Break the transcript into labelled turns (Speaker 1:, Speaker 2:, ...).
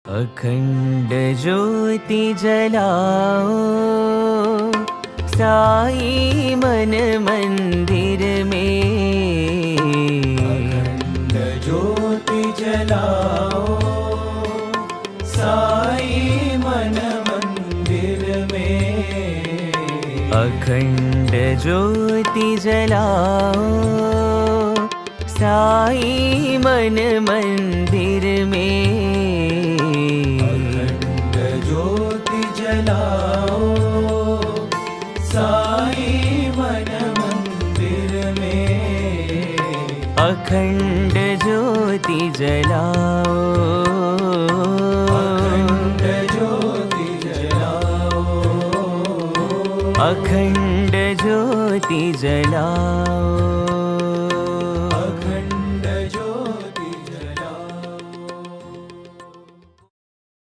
Speaker 1: अखंड ज्योति जलाओ साई मन मंदिर में।
Speaker 2: अखंड ज्योति जलाओ साई मन मंदिर में।
Speaker 1: अखंड ज्योति जलाओ साई मन मंदिर में।
Speaker 2: अखंड ज्योति जलाओ साई मन मंदिर में।
Speaker 1: अखंड ज्योति जलाओ।
Speaker 2: अखंड ज्योति जलाओ।
Speaker 1: अखंड ज्योति जलाओ।